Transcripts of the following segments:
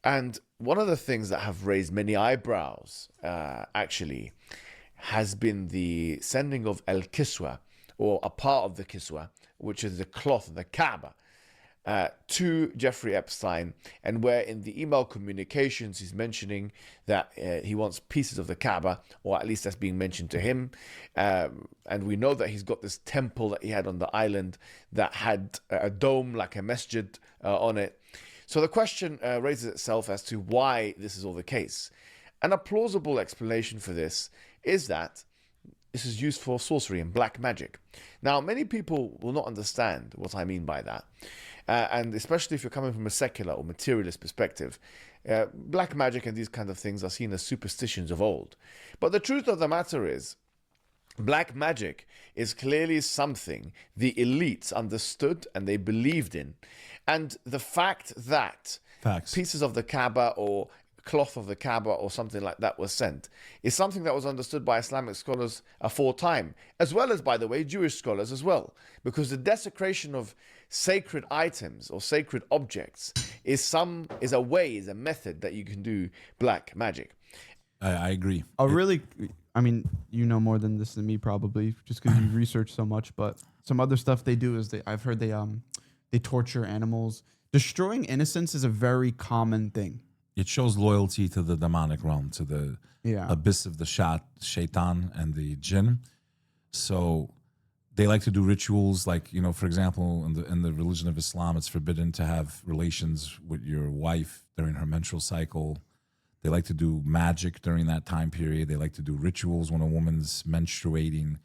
And one of the things that have raised many eyebrows, actually, has been the sending of al-Kiswa, or a part of the Kiswa, which is the cloth of the Kaaba, to Jeffrey Epstein, and where in the email communications he's mentioning that he wants pieces of the Kaaba, or at least that's being mentioned to him. And we know that he's got this temple that he had on the island that had a dome like a masjid on it. So the question raises itself as to why this is all the case. And a plausible explanation for this is that this is used for sorcery and black magic. Now, many people will not understand what I mean by that. And especially if you're coming from a secular or materialist perspective, black magic and these kinds of things are seen as superstitions of old. But the truth of the matter is, black magic is clearly something the elites understood and they believed in. And the fact that Facts. pieces of the Kaaba or cloth of the Kaaba or something like that was sent is something that was understood by Islamic scholars aforetime, as well as, by the way, Jewish scholars as well, because the desecration of sacred items or sacred objects is a method that you can do black magic. I agree. I mean, you know more than this than me probably, just because you research so much. But some other stuff they do is I've heard they torture animals. Destroying innocence is a very common thing. It shows loyalty to the demonic realm, to the abyss of the shaitan and the jinn. So they like to do rituals like, for example, in the religion of Islam, it's forbidden to have relations with your wife during her menstrual cycle. They like to do magic during that time period. They like to do rituals when a woman's menstruating.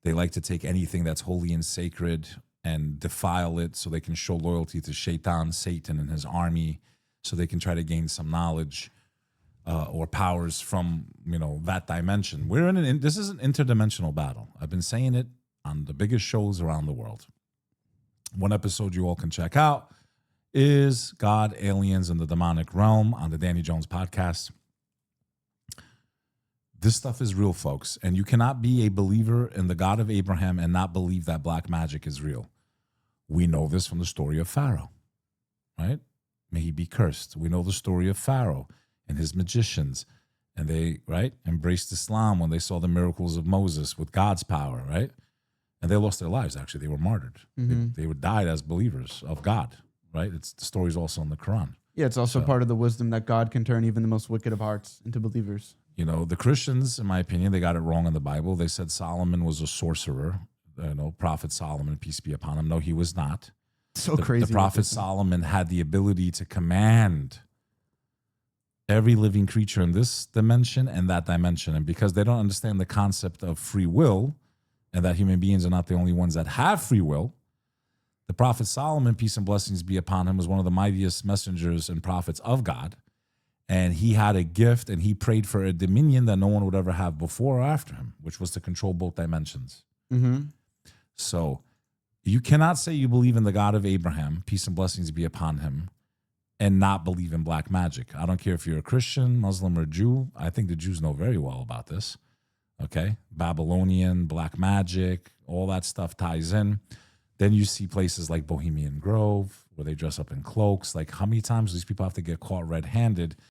They like to take anything that's holy and sacred and defile it so they can show loyalty to Shaitan, Satan, and his army, so they can try to gain some knowledge or powers from that dimension. This is an interdimensional battle. I've been saying it on the biggest shows around the world. One episode you all can check out is God, Aliens, and the Demonic Realm on the Danny Jones podcast. This stuff is real, folks, and you cannot be a believer in the God of Abraham and not believe that black magic is real. We know this from the story of Pharaoh, right? May he be cursed. We know the story of Pharaoh and his magicians, and they, embraced Islam when they saw the miracles of Moses with God's power, right? And they lost their lives, actually. They were martyred. They would died as believers of God, right? The story's also in the Quran. Yeah, it's also part of the wisdom that God can turn even the most wicked of hearts into believers. The Christians, in my opinion, they got it wrong in the Bible. They said Solomon was a sorcerer, Prophet Solomon, peace be upon him. No, he was not. So crazy. The Prophet Solomon had the ability to command every living creature in this dimension and that dimension. And because they don't understand the concept of free will and that human beings are not the only ones that have free will, the Prophet Solomon, peace and blessings be upon him, was one of the mightiest messengers and prophets of God. And he had a gift and he prayed for a dominion that no one would ever have before or after him, which was to control both dimensions. Mm-hmm. So you cannot say you believe in the God of Abraham, peace and blessings be upon him, and not believe in black magic. I don't care if you're a Christian, Muslim, or Jew. I think the Jews know very well about this. Okay? Babylonian, black magic, all that stuff ties in. Then you see places like Bohemian Grove where they dress up in cloaks. Like, how many times do these people have to get caught red-handed